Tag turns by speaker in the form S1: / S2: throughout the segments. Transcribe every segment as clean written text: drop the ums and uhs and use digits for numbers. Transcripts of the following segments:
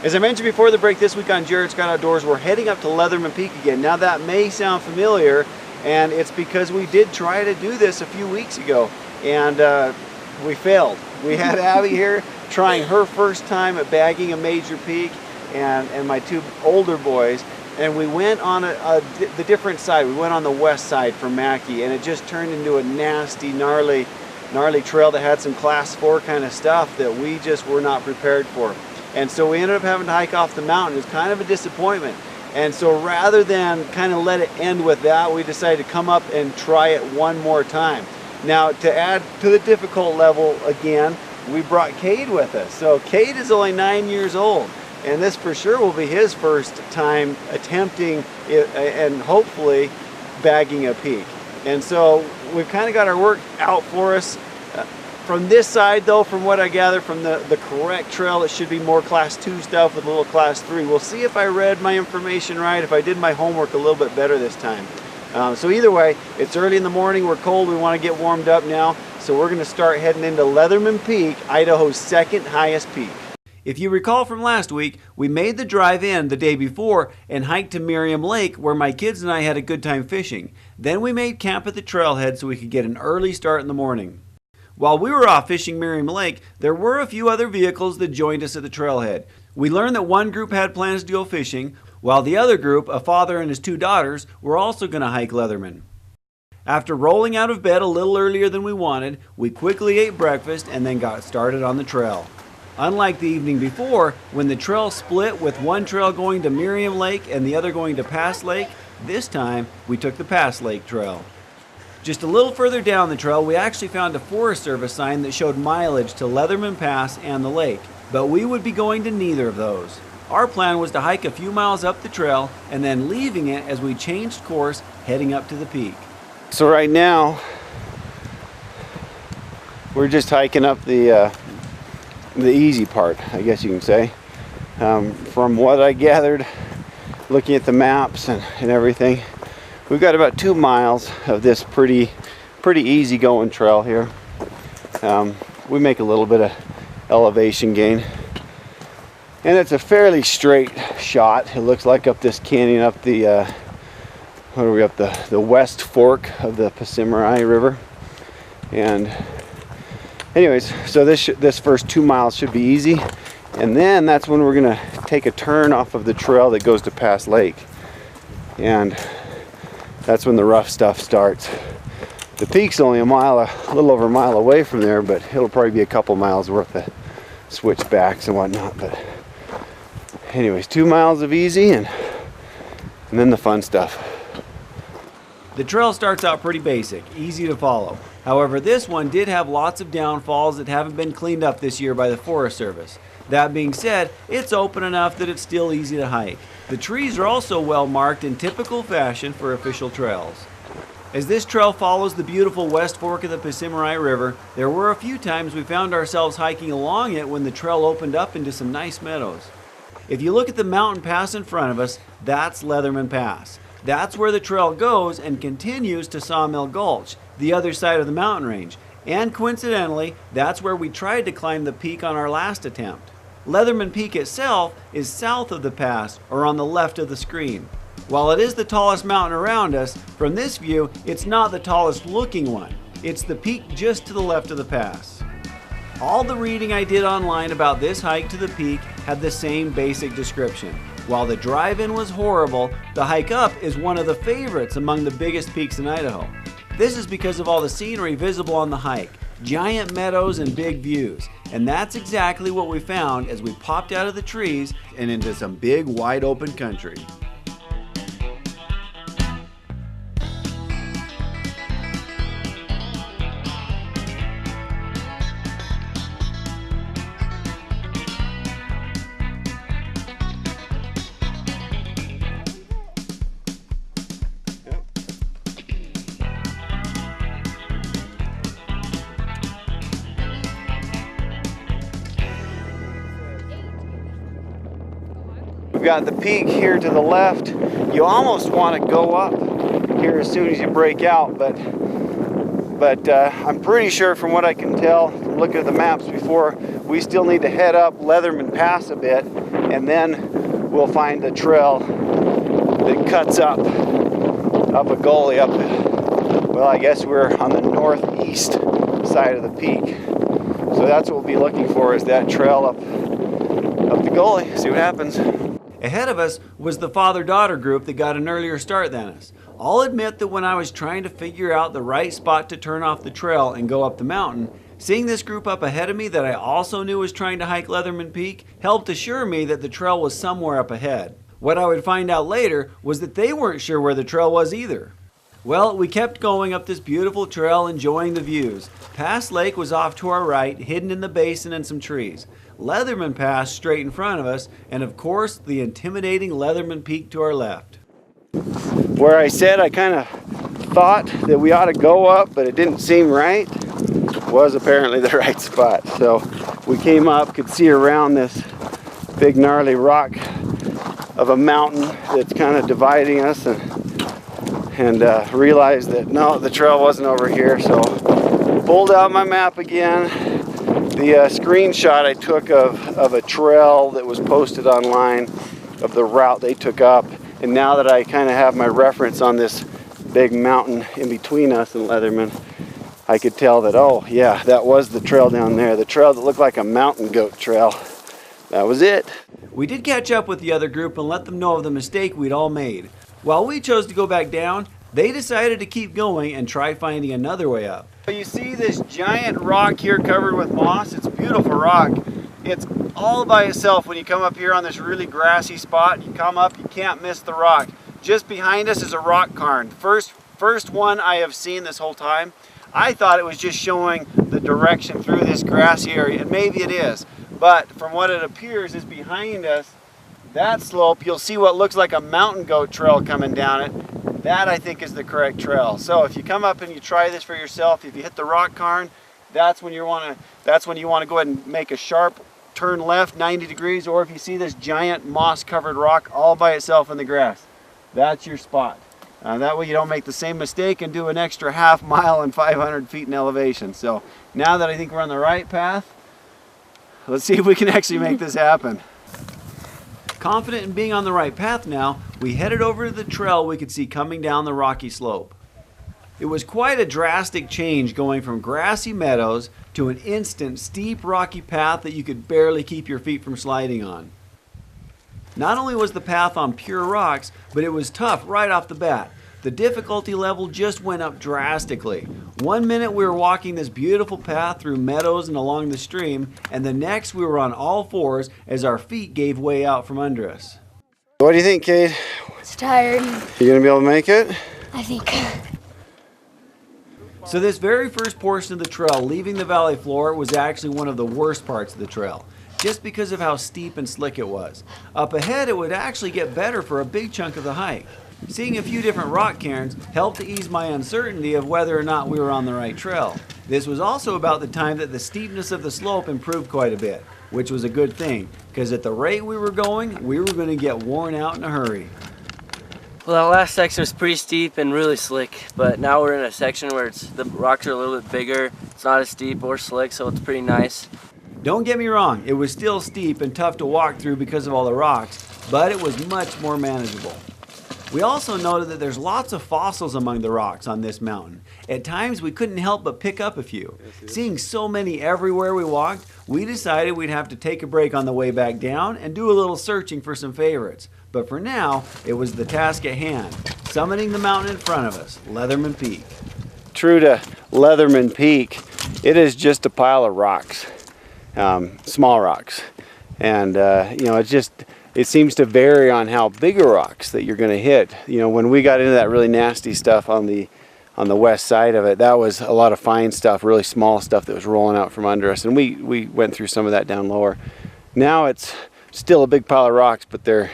S1: As I mentioned before the break, this week on Jared Scott Outdoors, we're heading up to Leatherman Peak again. Now that may sound familiar, and it's because we did try to do this a few weeks ago, and we failed. We had Abbie here trying her first time at bagging a major peak, and my two older boys, and we went on the different side. We went on the west side from Mackey, and it just turned into a nasty, gnarly trail that had some class 4 kind of stuff that we just were not prepared for. And so we ended up having to hike off the mountain. It was kind of a disappointment. And so rather than kind of let it end with that, we decided to come up and try it one more time. Now, to add to the difficult level again, we brought Kade with us. So Kade is only 9 years old, and this for sure will be his first time attempting it and hopefully bagging a peak. And so we've kind of got our work out for us. From this side though, from what I gather from the correct trail, it should be more class 2 stuff with a little class 3. We'll see if I read my information right, if I did my homework a little bit better this time. So either way, it's early in the morning, we're cold, we want to get warmed up now. So we're going to start heading into Leatherman Peak, Idaho's second highest peak. If you recall from last week, we made the drive in the day before and hiked to Miriam Lake where my kids and I had a good time fishing. Then we made camp at the trailhead so we could get an early start in the morning. While we were off fishing Miriam Lake, there were a few other vehicles that joined us at the trailhead. We learned that one group had plans to go fishing, while the other group, a father and his 2 daughters, were also going to hike Leatherman. After rolling out of bed a little earlier than we wanted, we quickly ate breakfast and then got started on the trail. Unlike the evening before, when the trail split with one trail going to Miriam Lake and the other going to Pass Lake, this time we took the Pass Lake trail. Just a little further down the trail, we actually found a Forest Service sign that showed mileage to Leatherman Pass and the lake, but we would be going to neither of those. Our plan was to hike a few miles up the trail and then leaving it as we changed course heading up to the peak. So right now, we're just hiking up the easy part, I guess you can say. From what I gathered, looking at the maps and everything, we've got about 2 miles of this pretty easy going trail here. We make a little bit of elevation gain. And it's a fairly straight shot. It looks like up this canyon, up the, what are we up, the west fork of the Persimmon River. And anyways, so this first 2 miles should be easy. And then that's when we're gonna take a turn off of the trail that goes to Pass Lake. And that's when the rough stuff starts. The peak's only a little over a mile away from there, but it'll probably be a couple miles worth of switchbacks and whatnot. But anyways, 2 miles of easy and then the fun stuff. The trail starts out pretty basic, easy to follow. However, this one did have lots of downfalls that haven't been cleaned up this year by the Forest Service. That being said, it's open enough that it's still easy to hike. The trees are also well marked in typical fashion for official trails. As this trail follows the beautiful west fork of the Persimmon River, there were a few times we found ourselves hiking along it when the trail opened up into some nice meadows. If you look at the mountain pass in front of us, that's Leatherman Pass. That's where the trail goes and continues to Sawmill Gulch, the other side of the mountain range. And coincidentally, that's where we tried to climb the peak on our last attempt. Leatherman Peak itself is south of the pass, or on the left of the screen. While it is the tallest mountain around us, from this view, it's not the tallest looking one. It's the peak just to the left of the pass. All the reading I did online about this hike to the peak had the same basic description. While the drive-in was horrible, the hike up is one of the favorites among the biggest peaks in Idaho. This is because of all the scenery visible on the hike, giant meadows and big views. And that's exactly what we found as we popped out of the trees and into some big wide open country. We've got the peak here to the left. You almost want to go up here as soon as you break out, but I'm pretty sure from what I can tell, looking at the maps before, we still need to head up Leatherman Pass a bit and then we'll find the trail that cuts up a gully up. Well, I guess we're on the northeast side of the peak, so that's what we'll be looking for, is that trail up the gully. See what happens.
S2: Ahead of us was the father-daughter group that got an earlier start than us. I'll admit that when I was trying to figure out the right spot to turn off the trail and go up the mountain, seeing this group up ahead of me that I also knew was trying to hike Leatherman Peak helped assure me that the trail was somewhere up ahead. What I would find out later was that they weren't sure where the trail was either. Well, we kept going up this beautiful trail, enjoying the views. Pass Lake was off to our right, hidden in the basin and some trees. Leatherman Pass straight in front of us, and of course, the intimidating Leatherman Peak to our left.
S1: Where I said I kind of thought that we ought to go up, but it didn't seem right, was apparently the right spot. So we came up, could see around this big gnarly rock of a mountain that's kind of dividing us, and realized that no, the trail wasn't over here. So pulled out my map again. The screenshot I took of a trail that was posted online of the route they took up, and now that I kind of have my reference on this big mountain in between us and Leatherman, I could tell that, oh yeah, that was the trail down there, the trail that looked like a mountain goat trail. That was it.
S2: We did catch up with the other group and let them know of the mistake we'd all made. While we chose to go back down, they decided to keep going and try finding another way up.
S1: You see this giant rock here covered with moss? It's a beautiful rock. It's all by itself. When you come up here on this really grassy spot, you come up, you can't miss the rock. Just behind us is a rock cairn. First one I have seen this whole time. I thought it was just showing the direction through this grassy area, and maybe it is. But from what it appears is behind us, that slope, you'll see what looks like a mountain goat trail coming down it. That, I think, is the correct trail. So if you come up and you try this for yourself, if you hit the rock cairn, that's when you want to go ahead and make a sharp turn left 90 degrees, or if you see this giant moss covered rock all by itself in the grass, that's your spot. That way you don't make the same mistake and do an extra half mile and 500 feet in elevation. So now that I think we're on the right path, let's see if we can actually make this happen.
S2: Confident in being on the right path now, we headed over to the trail we could see coming down the rocky slope. It was quite a drastic change going from grassy meadows to an instant steep rocky path that you could barely keep your feet from sliding on. Not only was the path on pure rocks, but it was tough right off the bat. The difficulty level just went up drastically. 1 minute we were walking this beautiful path through meadows and along the stream, and the next we were on all fours as our feet gave way out from under us.
S1: What do you think, Kade?
S3: It's tired.
S1: You gonna be able to make it?
S3: I think.
S2: So this very first portion of the trail, leaving the valley floor, was actually one of the worst parts of the trail, just because of how steep and slick it was. Up ahead, it would actually get better for a big chunk of the hike. Seeing a few different rock cairns helped to ease my uncertainty of whether or not we were on the right trail. This was also about the time that the steepness of the slope improved quite a bit, which was a good thing, because at the rate we were going to get worn out in a hurry.
S4: Well, that last section was pretty steep and really slick, but now we're in a section where the rocks are a little bit bigger. It's not as steep or slick, so it's pretty nice.
S2: Don't get me wrong, it was still steep and tough to walk through because of all the rocks, but it was much more manageable. We also noted that there's lots of fossils among the rocks on this mountain. At times we couldn't help but pick up a few. Seeing so many everywhere we walked, we decided we'd have to take a break on the way back down and do a little searching for some favorites. But for now, it was the task at hand, summiting the mountain in front of us, Leatherman Peak.
S1: True to Leatherman Peak, it is just a pile of rocks, small rocks. And it seems to vary on how big a rocks that you're going to hit. You know, when we got into that really nasty stuff on the west side of it, that was a lot of fine stuff, really small stuff that was rolling out from under us, and we went through some of that down lower. Now it's still a big pile of rocks, but they're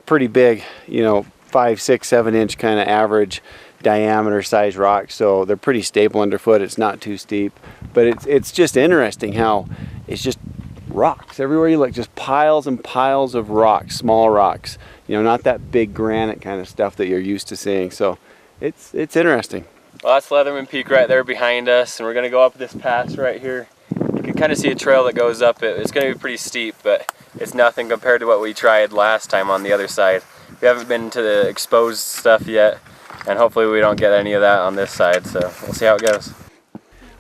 S1: pretty big, 5, 6, 7 inch kind of average diameter size rocks, so they're pretty stable underfoot. It's not too steep, but it's just interesting how it's just rocks everywhere you look, just piles and piles of rocks, small rocks, not that big granite kind of stuff that you're used to seeing. So it's interesting.
S4: Well, that's Leatherman Peak right there behind us, and we're going to go up this pass right here. You can kind of see a trail that goes up it. It's going to be pretty steep, but
S3: it's nothing compared to what we tried last time on the other side. We haven't been to the exposed stuff yet, and hopefully we don't get any of that on this side, so we'll see how it goes.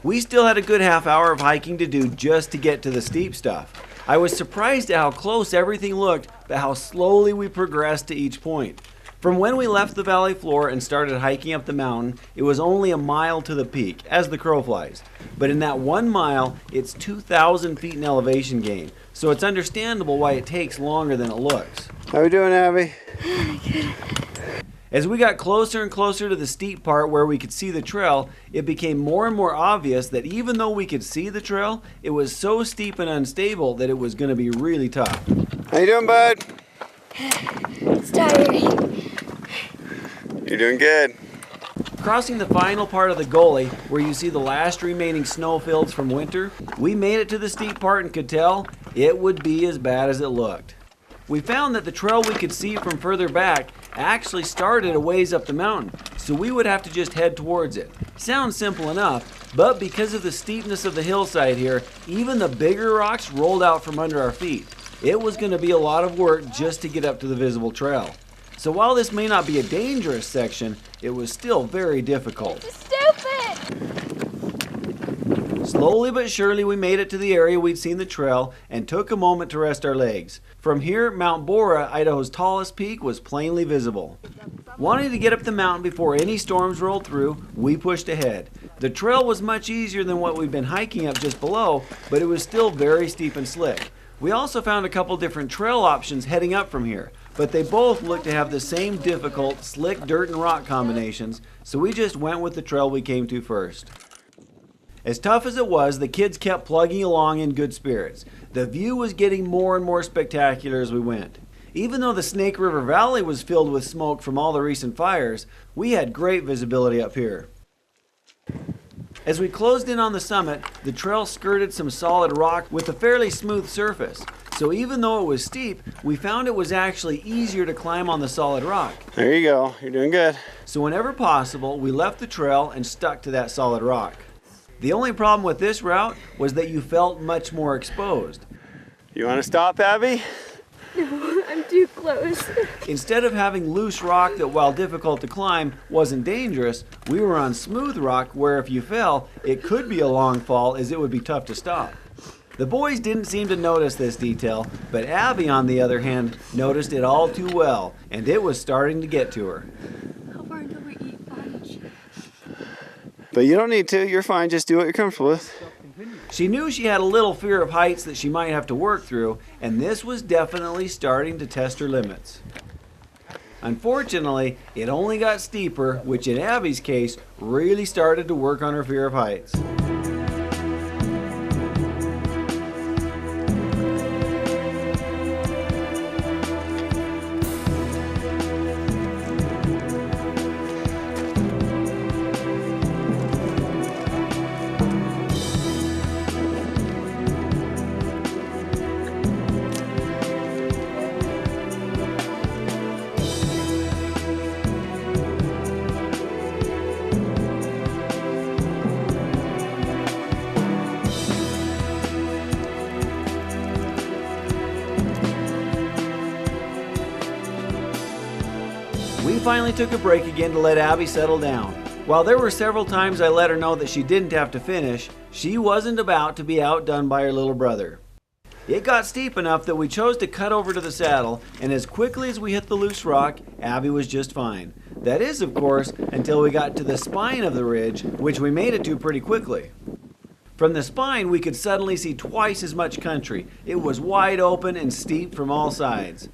S2: We still had a good half hour of hiking to do just to get to the steep stuff. I was surprised at how close everything looked, but how slowly we progressed to each point. From when we left the valley floor and started hiking up the mountain, it was only a mile to the peak, as the crow flies. But in that 1 mile, it's 2,000 feet in elevation gain, so it's understandable why it takes longer than it looks.
S1: How are we doing, Abbie?
S2: As we got closer and closer to the steep part where we could see the trail, it became more and more obvious that even though we could see the trail, it was so steep and unstable that it was going to be really tough.
S1: How you doing, bud?
S5: It's tiring.
S1: You're doing good.
S2: Crossing the final part of the gully, where you see the last remaining snowfields from winter, we made it to the steep part and could tell it would be as bad as it looked. We found that the trail we could see from further back actually started a ways up the mountain, so we would have to just head towards it. Sounds simple enough, but because of the steepness of the hillside here, even the bigger rocks rolled out from under our feet. It was going to be a lot of work just to get up to the visible trail. So while this may not be a dangerous section, it was still very difficult.
S5: Stupid!
S2: Slowly but surely we made it to the area we'd seen the trail and took a moment to rest our legs. From here, Mount Bora, Idaho's tallest peak, was plainly visible. Wanting to get up the mountain before any storms rolled through, we pushed ahead. The trail was much easier than what we'd been hiking up just below, but it was still very steep and slick. We also found a couple different trail options heading up from here, but they both looked to have the same difficult, slick dirt and rock combinations, so we just went with the trail we came to first. As tough as it was, the kids kept plugging along in good spirits. The view was getting more and more spectacular as we went. Even though the Snake River Valley was filled with smoke from all the recent fires, we had great visibility up here. As we closed in on the summit, the trail skirted some solid rock with a fairly smooth surface. So even though it was steep, we found it was actually easier to climb on the solid rock.
S1: There you go. You're doing good.
S2: So whenever possible, we left the trail and stuck to that solid rock. The only problem with this route was that you felt much more exposed.
S1: You want to stop, Abbie?
S5: No, I'm too close.
S2: Instead of having loose rock that, while difficult to climb, wasn't dangerous, we were on smooth rock where if you fell, it could be a long fall as it would be tough to stop. The boys didn't seem to notice this detail, but Abbie, on the other hand, noticed it all too well, and it was starting to get to her.
S5: How far until we eat lunch?
S1: But you don't need to. You're fine. Just do what you're comfortable with.
S2: She knew she had a little fear of heights that she might have to work through, and this was definitely starting to test her limits. Unfortunately, it only got steeper, which in Abbie's case really started to work on her fear of heights. We finally took a break again to let Abbie settle down. While there were several times I let her know that she didn't have to finish, she wasn't about to be outdone by her little brother. It got steep enough that we chose to cut over to the saddle, and as quickly as we hit the loose rock, Abbie was just fine. That is, of course, until we got to the spine of the ridge, which we made it to pretty quickly. From the spine, we could suddenly see twice as much country. It was wide open and steep from all sides.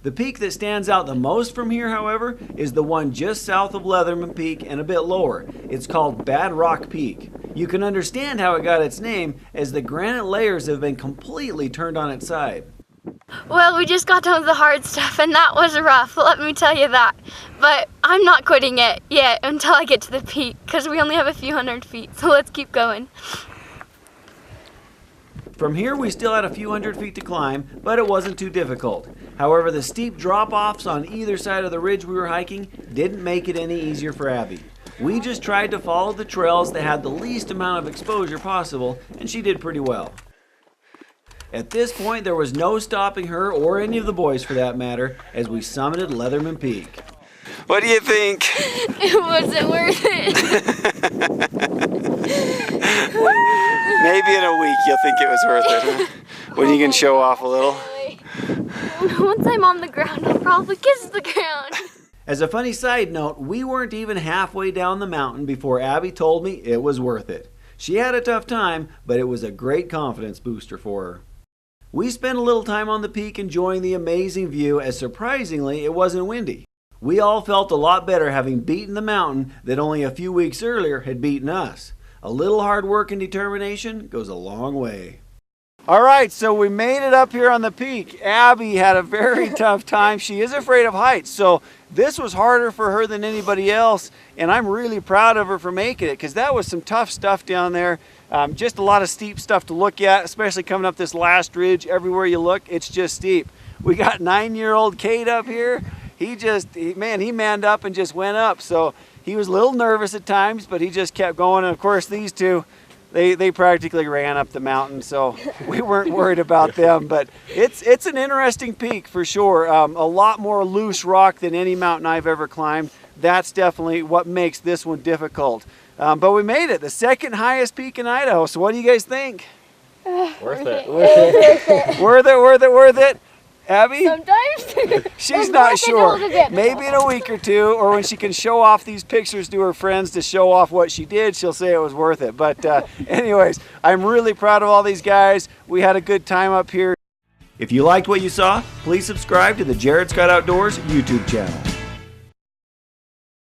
S2: The peak that stands out the most from here, however, is the one just south of Leatherman Peak and a bit lower. It's called Bad Rock Peak. You can understand how it got its name, as the granite layers have been completely turned on its side.
S5: Well, we just got done with the hard stuff, and that was rough, let me tell you that. But I'm not quitting it yet until I get to the peak, because we only have a few hundred feet, so let's keep going.
S2: From here, we still had a few hundred feet to climb, but it wasn't too difficult. However, the steep drop-offs on either side of the ridge we were hiking didn't make it any easier for Abbie. We just tried to follow the trails that had the least amount of exposure possible, and she did pretty well. At this point, there was no stopping her, or any of the boys for that matter, as we summited Leatherman Peak.
S1: What do you think?
S5: It wasn't worth it.
S1: Maybe in a week you'll think it was worth it, huh? When you can show off a little.
S5: Once I'm on the ground, I'll probably kiss the ground.
S2: As a funny side note, we weren't even halfway down the mountain before Abbie told me it was worth it. She had a tough time, but it was a great confidence booster for her. We spent a little time on the peak enjoying the amazing view, as surprisingly it wasn't windy. We all felt a lot better having beaten the mountain that only a few weeks earlier had beaten us. A little hard work and determination goes a long way. All right, so we made it up here on the peak. Abbie had a very tough time. She is afraid of heights, so this was harder for her than anybody else, and I'm really proud of her for making it, because that was some tough stuff down there. Just a lot of steep stuff to look at, especially coming up this last ridge. Everywhere you look, it's just steep. We got 9-year-old Kade up here. He manned up and just went up. So he was a little nervous at times, but he just kept going. And of course, these two, they practically ran up the mountain, so we weren't worried about them. But it's an interesting peak for sure. A lot more loose rock than any mountain I've ever climbed. That's definitely what makes this one difficult. But we made it, the second highest peak in Idaho. So what do you guys think?
S3: Worth it.
S1: Worth it? Abbie?
S5: Sometimes.
S1: She's not sure. Maybe in a week or two, or when she can show off these pictures to her friends to show off what she did, she'll say it was worth it. But anyways, I'm really proud of all these guys. We had a good time up here.
S2: If you liked what you saw, please subscribe to the Jared Scott Outdoors YouTube channel.